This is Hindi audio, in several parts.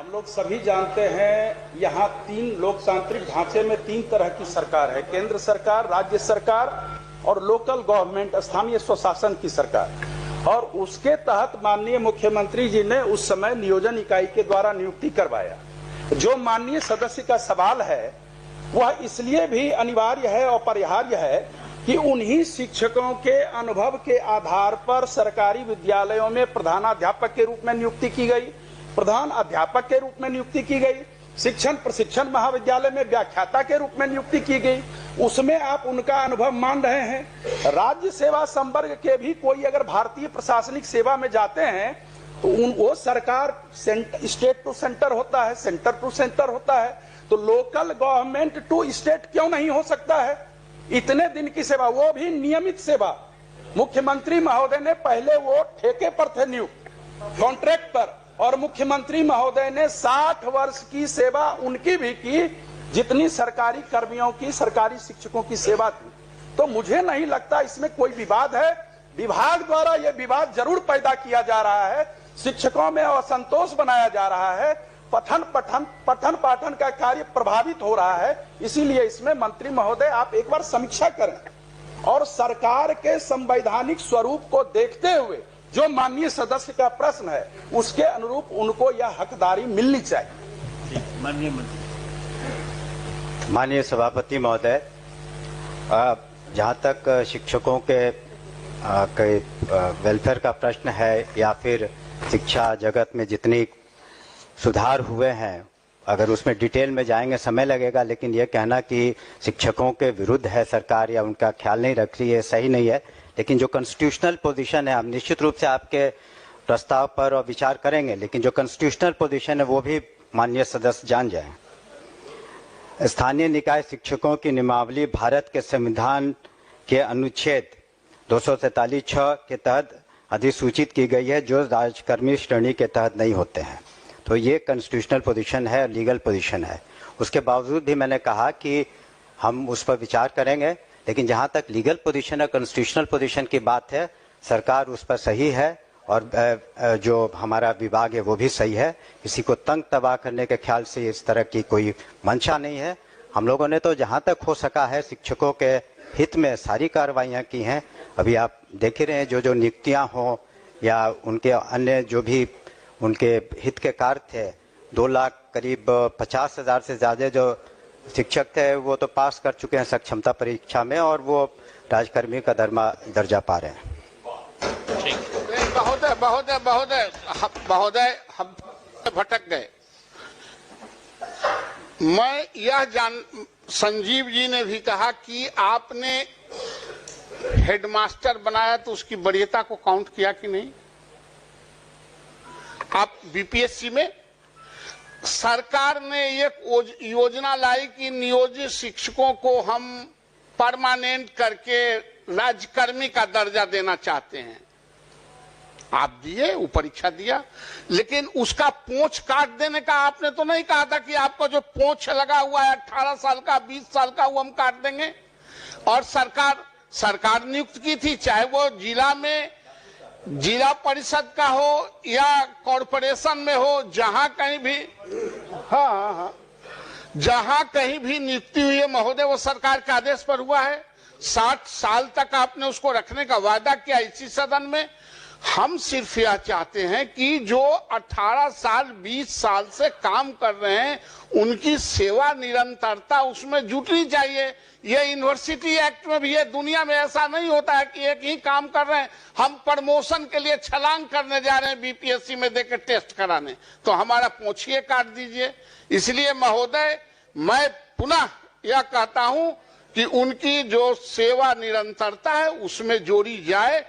आप लोग सभी जानते हैं, यहाँ 3 लोकतांत्रिक ढांचे में 3 तरह की सरकार है। केंद्र सरकार, राज्य सरकार और लोकल गवर्नमेंट, स्थानीय स्वशासन की सरकार। और उसके तहत माननीय मुख्यमंत्री जी ने उस समय नियोजन इकाई के द्वारा नियुक्ति करवाया। जो माननीय सदस्य का सवाल है वह इसलिए भी अनिवार्य है और अपरिहार्य है कि उन्हीं शिक्षकों के अनुभव के आधार पर सरकारी विद्यालयों में प्रधानाध्यापक के रूप में नियुक्ति की गई, प्रधान अध्यापक के रूप में नियुक्ति की गई, शिक्षण प्रशिक्षण महाविद्यालय में व्याख्याता के रूप में नियुक्ति की गई। उसमें आप उनका अनुभव मान रहे हैं। राज्य सेवा संवर्ग के भी कोई अगर भारतीय प्रशासनिक सेवा में जाते हैं तो वो सरकार स्टेट टू सेंटर होता है, सेंटर टू सेंटर होता है, तो लोकल गवर्नमेंट टू स्टेट क्यों नहीं हो सकता है? इतने दिन की सेवा, वो भी नियमित सेवा। मुख्यमंत्री महोदय ने पहले वो ठेके पर थे नियुक्त, कॉन्ट्रैक्ट पर, और मुख्यमंत्री महोदय ने 60 वर्ष की सेवा उनकी भी की जितनी सरकारी कर्मियों की, सरकारी शिक्षकों की सेवा थी। तो मुझे नहीं लगता इसमें कोई विवाद है। विभाग द्वारा यह विवाद जरूर पैदा किया जा रहा है, शिक्षकों में असंतोष बनाया जा रहा है, पठन पाठन का कार्य प्रभावित हो रहा है। इसीलिए इसमें मंत्री महोदय आप एक बार समीक्षा करें और सरकार के संवैधानिक स्वरूप को देखते हुए जो माननीय सदस्य का प्रश्न है उसके अनुरूप उनको यह हकदारी मिलनी चाहिए। माननीय सभापति महोदय, जहाँ तक शिक्षकों के वेलफेयर का प्रश्न है या फिर शिक्षा जगत में जितनी सुधार हुए हैं, अगर उसमें डिटेल में जाएंगे समय लगेगा, लेकिन यह कहना कि शिक्षकों के विरुद्ध है सरकार या उनका ख्याल नहीं रख रही है, सही नहीं है। लेकिन जो कॉन्स्टिट्यूशनल पोजीशन है, हम निश्चित रूप से आपके प्रस्ताव पर और विचार करेंगे, लेकिन जो कॉन्स्टिट्यूशनल पोजीशन है वो भी माननीय सदस्य जान जाएं। स्थानीय निकाय शिक्षकों की नियमावली भारत के संविधान के अनुच्छेद 243(6) के तहत अधिसूचित की गई है, जो राजकर्मी श्रेणी के तहत नहीं होते हैं। तो ये कॉन्स्टिट्यूशनल पोजीशन है, लीगल पोजीशन है। उसके बावजूद भी मैंने कहा कि हम उस पर विचार करेंगे, लेकिन जहाँ तक लीगल पोजीशन है, कॉन्स्टिट्यूशनल पोजीशन की बात है, सरकार उस पर सही है और जो हमारा विभाग है वो भी सही है। किसी को तंग तबाह करने के ख्याल से इस तरह की कोई मंशा नहीं है। हम लोगों ने तो जहाँ तक हो सका है शिक्षकों के हित में सारी कार्रवाइयाँ की हैं। अभी आप देख ही रहे हैं जो नियुक्तियाँ हों या उनके अन्य जो भी उनके हित के कार्य थे, 2 लाख करीब 50,000 से ज़्यादा जो शिक्षक थे वो तो पास कर चुके हैं सक्षमता परीक्षा में और वो राजकर्मी का दर्जा पा रहे हैं। महोदय हम भटक गए। मैं यह संजीव जी ने भी कहा कि आपने हेडमास्टर बनाया तो उसकी वरीयता को काउंट किया कि नहीं? आप बीपीएससी में सरकार ने एक योजना लाई कि नियोजित शिक्षकों को हम परमानेंट करके राज्यकर्मी का दर्जा देना चाहते हैं। आप दिए, वो परीक्षा दिया, लेकिन उसका पोंछ काट देने का आपने तो नहीं कहा था कि आपका जो पोंछ लगा हुआ है 18 साल का, 20 साल का, वो हम काट देंगे। और सरकार नियुक्त की थी, चाहे वो जिला में जिला परिषद का हो या कॉरपोरेशन में हो, जहां कहीं भी जहां कहीं भी नियुक्ति हुई है महोदय, वो सरकार के आदेश पर हुआ है। 60 साल तक आपने उसको रखने का वादा किया इसी सदन में। हम सिर्फ यह चाहते हैं कि जो 18 साल 20 साल से काम कर रहे हैं उनकी सेवा निरंतरता उसमें जुटनी चाहिए। ये यूनिवर्सिटी एक्ट में भी है, दुनिया में ऐसा नहीं होता है कि एक ही काम कर रहे हैं, हम प्रमोशन के लिए छलांग करने जा रहे हैं बीपीएससी में देकर टेस्ट कराने, तो हमारा पोंछिए काट दीजिए। इसलिए महोदय मैं पुनः यह कहता हूं कि उनकी जो सेवा निरंतरता है उसमें जोड़ी जाए।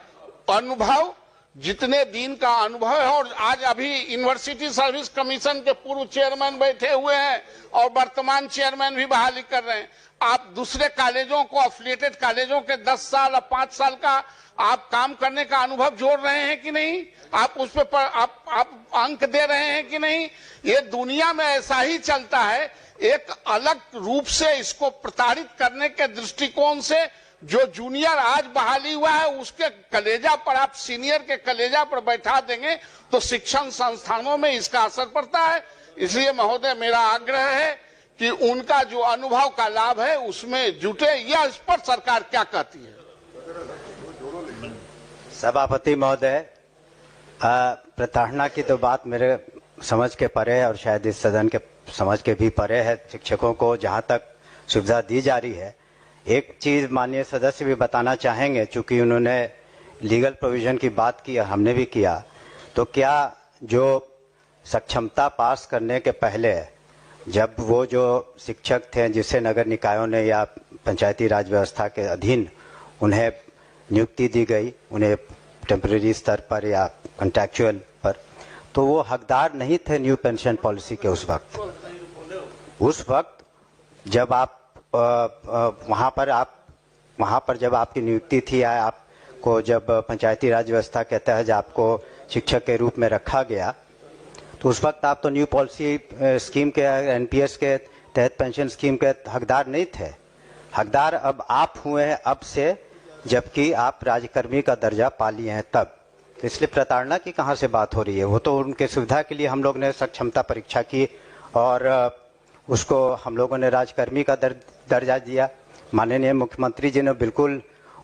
अनुभव, जितने दिन का अनुभव है, और आज अभी यूनिवर्सिटी सर्विस कमीशन के पूर्व चेयरमैन बैठे हुए हैं और वर्तमान चेयरमैन भी बहाली कर रहे हैं। आप दूसरे कॉलेजों को, एफिलिएटेड कॉलेजों के 10 साल और 5 साल का आप काम करने का अनुभव जोड़ रहे हैं कि नहीं? आप उस पर आप अंक दे रहे हैं कि नहीं? ये दुनिया में ऐसा ही चलता है। एक अलग रूप से इसको प्रताड़ित करने के दृष्टिकोण से जो जूनियर आज बहाली हुआ है उसके कलेजा पर आप सीनियर के कलेजा पर बैठा देंगे तो शिक्षण संस्थानों में इसका असर पड़ता है। इसलिए महोदय मेरा आग्रह है कि उनका जो अनुभव का लाभ है उसमें जुटे, या इस पर सरकार क्या कहती है? सभापति महोदय, प्रताड़ना की तो बात मेरे समझ के परे है और शायद इस सदन के समझ के भी परे है। शिक्षकों को जहां तक सुविधा दी जा रही है, एक चीज माननीय सदस्य भी बताना चाहेंगे, चूंकि उन्होंने लीगल प्रोविजन की बात की और हमने भी किया, तो क्या जो सक्षमता पास करने के पहले जब वो जो शिक्षक थे जिसे नगर निकायों ने या पंचायती राज व्यवस्था के अधीन उन्हें नियुक्ति दी गई, उन्हें टेम्परेरी स्तर पर या कॉन्ट्रैक्चुअल पर, तो वो हकदार नहीं थे न्यू पेंशन पॉलिसी के उस वक्त जब आप वहाँ पर जब आपकी नियुक्ति थी या आपको जब पंचायती राज व्यवस्था के तहत आपको शिक्षक के रूप में रखा गया, तो उस वक्त आप तो न्यू पॉलिसी स्कीम के एनपीएस के तहत पेंशन स्कीम के हकदार नहीं थे। हकदार अब आप हुए हैं अब से, जबकि आप राज्यकर्मी का दर्जा पा लिए हैं तब। तो इसलिए प्रताड़ना की कहाँ से बात हो रही है? वो तो उनके सुविधा के लिए हम लोग ने सक्षमता परीक्षा की और उसको हम लोगों ने राज्यकर्मी का दर्जा दिया। माननीय मुख्यमंत्री जी ने बिल्कुल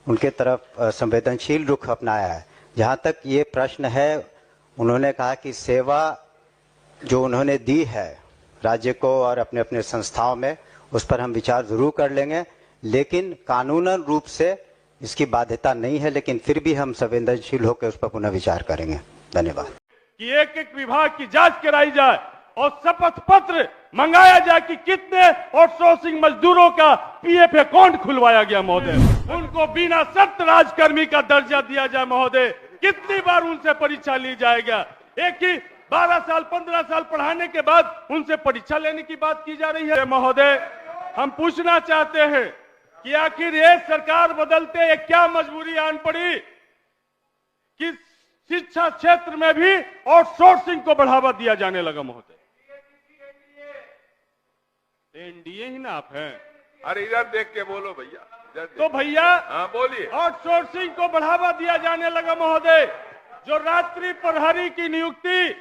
उनके तरफ संवेदनशील रुख अपनाया है। जहाँ तक ये प्रश्न है, उन्होंने कहा कि सेवा जो उन्होंने दी है राज्य को और अपने अपने संस्थाओं में, उस पर हम विचार जरूर कर लेंगे, लेकिन कानूनन रूप से इसकी बाध्यता नहीं है, लेकिन फिर भी हम संवेदनशील होकर उस पर पुनः विचार करेंगे। धन्यवाद। कि एक एक विभाग की जांच कराई जाए और शपथ पत्र मंगाया जाए कि कितने आउटसोर्सिंग मजदूरों का पीएफ अकाउंट खुलवाया गया महोदय, उनको बिना शर्त राजकर्मी का दर्जा दिया जाए महोदय। कितनी बार उनसे परीक्षा ली जाएगा? एक ही 12 साल 15 साल पढ़ाने के बाद उनसे परीक्षा लेने की बात की जा रही है। महोदय, हम पूछना चाहते हैं कि आखिर ये सरकार बदलते ये क्या मजबूरी आन पड़ी कि शिक्षा क्षेत्र में भी आउटसोर्सिंग को बढ़ावा दिया जाने लगा महोदय। एनडीए ही ना आप हैं? अरे इधर देख के बोलो भैया। तो भैया हाँ बोलिए। आउटसोर्सिंग को बढ़ावा दिया जाने लगा महोदय। जो रात्रि प्रहरी की नियुक्ति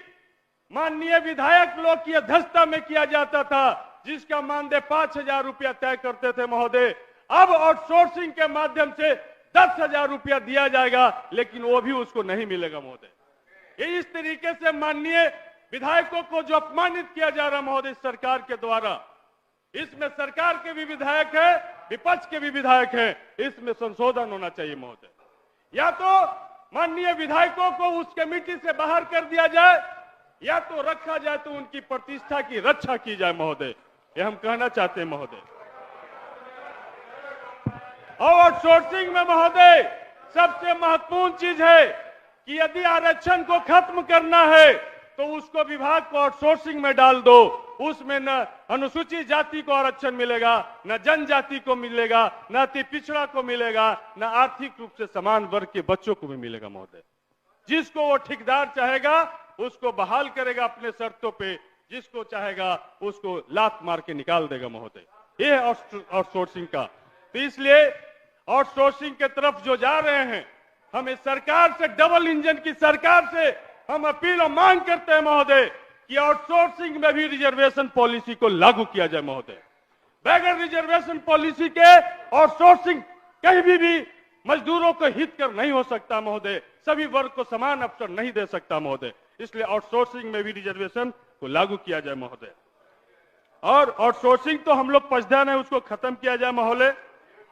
माननीय विधायक लोग की अध्यक्षता में किया जाता था, जिसका मानदेय 5,000 रुपया तय करते थे महोदय, अब आउटसोर्सिंग के माध्यम से 10,000 रुपया दिया जाएगा, लेकिन वो भी उसको नहीं मिलेगा महोदय। ये इस तरीके से माननीय विधायकों को जो अपमानित किया जा रहा महोदय सरकार के द्वारा, इसमें सरकार के भी विधायक है, विपक्ष के भी विधायक हैं, इसमें संशोधन होना चाहिए महोदय। या तो माननीय विधायकों को उस कमेटी से बाहर कर दिया जाए, या तो रखा जाए तो उनकी प्रतिष्ठा की रक्षा की जाए महोदय। ये हम कहना चाहते हैं महोदय। और आउटसोर्सिंग में महोदय सबसे महत्वपूर्ण चीज है कि यदि आरक्षण को खत्म करना है तो उसको विभाग को आउटसोर्सिंग में डाल दो। उसमें न अनुसूचित जाति को आरक्षण मिलेगा, न जनजाति को मिलेगा, न अति पिछड़ा को मिलेगा, न आर्थिक रूप से समान वर्ग के बच्चों को भी मिलेगा महोदय। जिसको वो ठेकेदार चाहेगा उसको बहाल करेगा अपने शर्तों पे, जिसको चाहेगा उसको लात मार के निकाल देगा महोदय। ये है आउटसोर्सिंग का। तो इसलिए आउटसोर्सिंग के तरफ जो जा रहे हैं, हमें सरकार से, डबल इंजन की सरकार से हम अपील और मांग करते हैं महोदय कि आउटसोर्सिंग में भी रिजर्वेशन पॉलिसी को लागू किया जाए महोदय। बगैर रिजर्वेशन पॉलिसी के आउटसोर्सिंग कहीं भी मजदूरों को हित कर नहीं हो सकता महोदय, सभी वर्ग को समान अवसर नहीं दे सकता महोदय। इसलिए आउटसोर्सिंग में भी रिजर्वेशन को लागू किया जाए महोदय। और आउटसोर्सिंग तो हम लोग पछतान है, उसको खत्म किया जाए महोदय।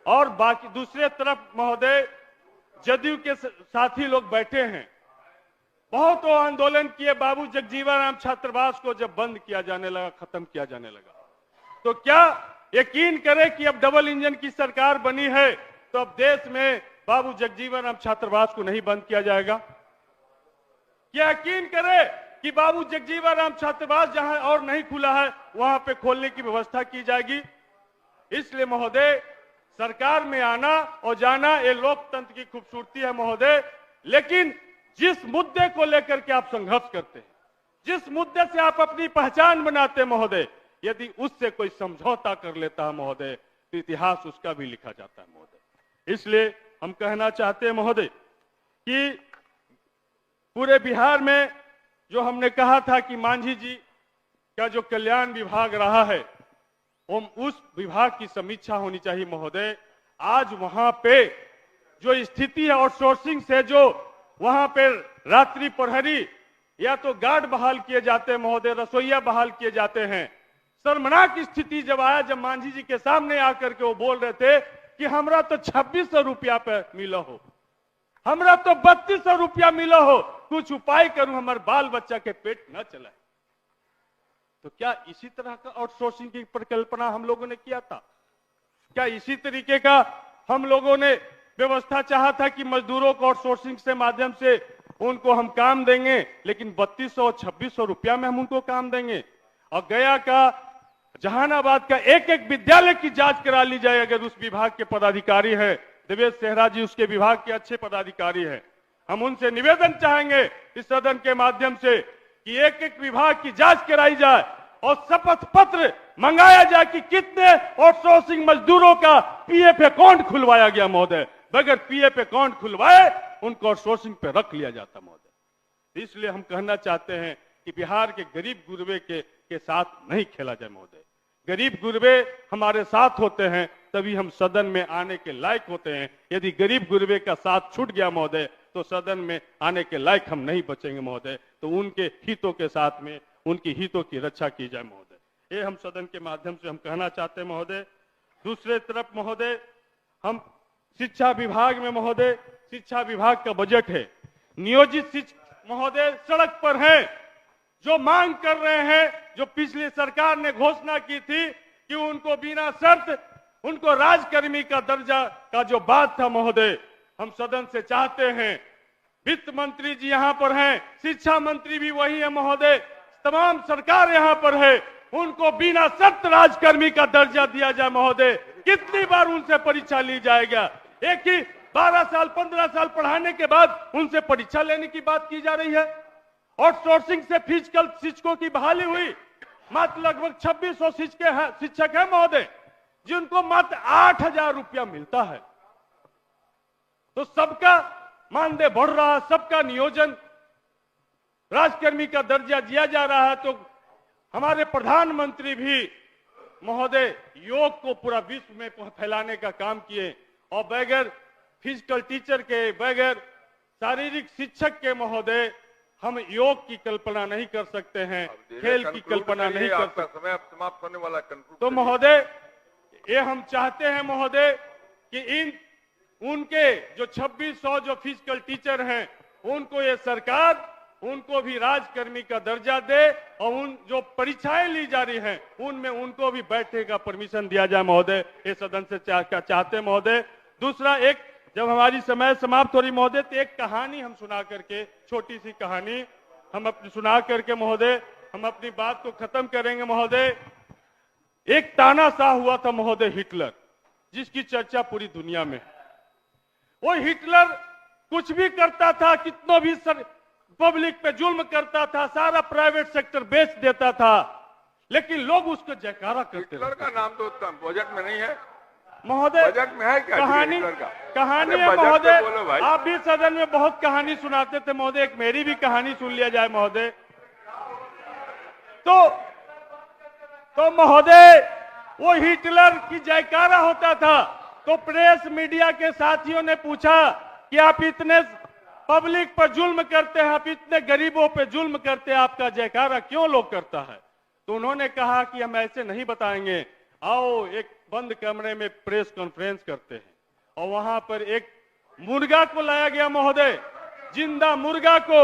और बाकी दूसरे तरफ महोदय जदयू के साथी लोग बैठे हैं, बहुत आंदोलन किए, बाबू जगजीवन राम छात्रावास को जब बंद किया जाने लगा, खत्म किया जाने लगा, तो क्या यकीन करें कि अब डबल इंजन की सरकार बनी है तो अब देश में बाबू जगजीवन राम छात्रावास को नहीं बंद किया जाएगा? क्या यकीन करें कि बाबू जगजीवन राम छात्रावास जहां और नहीं खुला है वहां पे खोलने की व्यवस्था की जाएगी? इसलिए महोदय सरकार में आना और जाना ये लोकतंत्र की खूबसूरती है महोदय, लेकिन जिस मुद्दे को लेकर के आप संघर्ष करते हैं, जिस मुद्दे से आप अपनी पहचान बनाते हैं महोदय, यदि उससे कोई समझौता कर लेता है महोदय तो इतिहास उसका भी लिखा जाता है महोदय। इसलिए हम कहना चाहते हैं महोदय कि पूरे बिहार में जो हमने कहा था कि मांझी जी का जो कल्याण विभाग रहा है, उस विभाग की समीक्षा होनी चाहिए महोदय। आज वहां पे जो स्थिति है आउटसोर्सिंग से, जो वहां पे रात्रि प्रहरी या तो गार्ड बहाल किए जाते हैं महोदय, रसोईया बहाल किए जाते हैं। शर्मनाक स्थिति जब आया, जब मांझी जी के सामने आकर के वो बोल रहे थे कि हमरा तो 2600 रुपया पे मिला हो, हमरा तो 3200 रुपया मिला हो, कुछ उपाय करूं हमारे बाल बच्चा के पेट न चलाए। तो क्या इसी तरह का आउटसोर्सिंग की परिकल्पना हम लोगों ने किया था? क्या इसी तरीके का हम लोगों ने व्यवस्था चाहा था कि मजदूरों को आउटसोर्सिंग से माध्यम से उनको हम काम देंगे, लेकिन 3200 और 2600 रुपया में हम उनको काम देंगे? और गया का, जहानाबाद का एक एक विद्यालय की जांच करा ली जाए। अगर उस विभाग के पदाधिकारी है, देवेश सेहरा जी उसके विभाग के अच्छे पदाधिकारी हैं, हम उनसे निवेदन चाहेंगे इस सदन के माध्यम से कि एक एक विभाग की जांच कराई जाए और शपथ पत्र मंगाया जाए कि कितने आउटसोर्सिंग मजदूरों का पीएफ अकाउंट खुलवाया गया महोदय। बगैर पीएफ अकाउंट खुलवाए उनको आउटसोर्सिंग पे रख लिया जाता महोदय। इसलिए हम कहना चाहते हैं कि बिहार के गरीब गुरबे के साथ नहीं खेला जाए महोदय। गरीब गुरबे हमारे साथ होते हैं तभी हम सदन में आने के लायक होते हैं। यदि गरीब गुरबे का साथ छूट गया महोदय तो सदन में आने के लायक हम नहीं बचेंगे महोदय। तो उनके हितों के साथ में उनकी हितों की रक्षा की जाए महोदय। ये हम सदन के माध्यम से हम कहना चाहते हैं महोदय। दूसरे तरफ महोदय, हम शिक्षा विभाग में महोदय, शिक्षा विभाग का बजट है, नियोजित शिक्षक महोदय सड़क पर हैं, जो मांग कर रहे हैं, जो पिछली सरकार ने घोषणा की थी कि उनको बिना शर्त उनको राजकर्मी का दर्जा का जो बात था महोदय, हम सदन से चाहते हैं, वित्त मंत्री जी यहाँ पर हैं, शिक्षा मंत्री भी वही है महोदय, तमाम सरकार यहाँ पर है, उनको बिना शर्त राजकर्मी का दर्जा दिया जाए महोदय। कितनी बार उनसे परीक्षा ली जाएगा? एक ही 12 साल 15 साल पढ़ाने के बाद उनसे परीक्षा लेने की बात की जा रही है। आउटसोर्सिंग से फिजिकल शिक्षकों की बहाली हुई, मात्र लगभग 2600 शिक्षक है महोदय, जिनको मात्र 8000 रुपया मिलता है। तो सबका मानदेय बढ़ रहा है, सबका नियोजन राजकर्मी का दर्जा दिया जा रहा है। तो हमारे प्रधानमंत्री भी महोदय योग को पूरा विश्व में फैलाने का काम किए और बगैर फिजिकल टीचर के, बगैर शारीरिक शिक्षक के महोदय हम योग की कल्पना नहीं कर सकते हैं, खेल की कल्पना नहीं कर सकते। समय अब समाप्त होने वाला। तो महोदय ये हम चाहते हैं महोदय कि उनके जो 2600 जो फिजिकल टीचर हैं उनको ये सरकार उनको भी राजकर्मी का दर्जा दे और उन जो परीक्षाएं ली जा रही हैं उनमें उनको भी बैठने का परमिशन दिया जाए महोदय। ये सदन से चाहते हैं महोदय। दूसरा, एक जब हमारी समय समाप्त हो रही महोदय तो एक कहानी हम सुना करके, छोटी सी कहानी हम अपनी सुना करके महोदय हम अपनी बात को खत्म करेंगे महोदय। एक तानाशाह हुआ था महोदय हिटलर, जिसकी चर्चा पूरी दुनिया में। वो हिटलर कुछ भी करता था, कितनों भी पब्लिक पे जुल्म करता था, सारा प्राइवेट सेक्टर बेच देता था, लेकिन लोग उसको जयकारा करते थे। हिटलर का नाम तो बजट में नहीं है महोदय। बजट में है क्या? कहानी है महोदय। आप भी सदन में बहुत कहानी सुनाते थे महोदय, एक मेरी भी कहानी सुन लिया जाए महोदय। तो महोदय वो हिटलर की जयकारा होता था, तो प्रेस मीडिया के साथियों ने पूछा कि आप इतने पब्लिक पर जुल्म करते हैं, आप इतने गरीबों पे जुल्म करते हैं, आपका जयकारा क्यों लोग करता है? तो उन्होंने कहा कि हम ऐसे नहीं बताएंगे, आओ एक बंद कमरे में प्रेस कॉन्फ्रेंस करते हैं। और वहां पर एक मुर्गा को लाया गया महोदय, जिंदा मुर्गा को,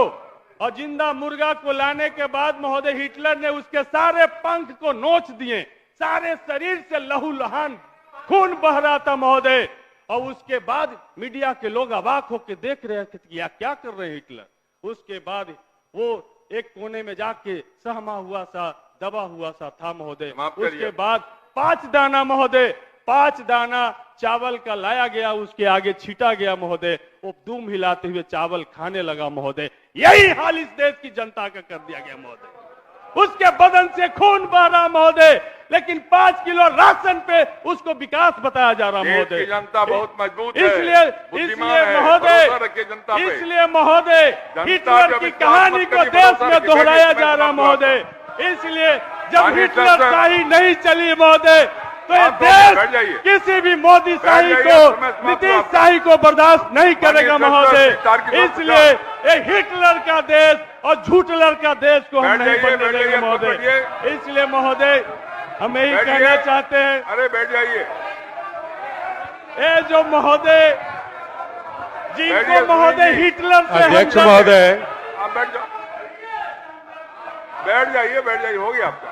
और जिंदा मुर्गा को लाने के बाद महोदय हिटलर ने उसके सारे पंख को नोच दिए, सारे शरीर से लहूलुहान खून बह रहा था महोदय। और उसके बाद मीडिया के लोग अवाक होकर देख रहे थे कि क्या कर रहे हैं हिटलर। उसके बाद वो एक कोने में जाके सहमा हुआ सा, दबा हुआ सा था महोदय। उसके बाद 5 दाना महोदय, 5 दाना चावल का लाया गया, उसके आगे छीटा गया महोदय। वो दुम हिलाते हुए चावल खाने लगा महोदय। यही हाल इस देश की जनता का कर दिया गया महोदय। उसके बदन से खून बह रहा महोदय, लेकिन 5 किलो राशन पे उसको विकास बताया जा रहा देश महोदय। की जनता बहुत मजबूत है, इसलिए बुद्धिमान इसलिए है, महोदय भरोसा रखिए जनता पे। इसलिए महोदय जनता हिटलर पे की विश्वास कहानी मत को करिए, देश भरोसा में रखिए। दोहराया बैठिए, जा रहा मैं महोदय। इसलिए जब आगे हिटलर सर, शाही नहीं चली महोदय तो ये आप बैठ देश जाइए। किसी भी मोदी शाही जाइए, को, समय समाप्त नीतीश हुआ। शाही को बर्दाश्त नहीं करेगा माननीय महोदय। सर, तार की बात इसलिए ये हिटलर का देश और झूठलर का देश को हम बैठ नहीं जाइए, बनने बैठ देंगे जाइए, महोदय। बैठिए। इसलिए महोदय हम यही बैठिए। कहना चाहते हैं, अरे बैठ जाइए, ये जो महोदय बैठिए, जिनको महोदय सुनील जी। हिटलर से अध्यक्ष हमदर्द- महोदय, आप बैठ जाओ, बैठ जाइए, हो गया आपका।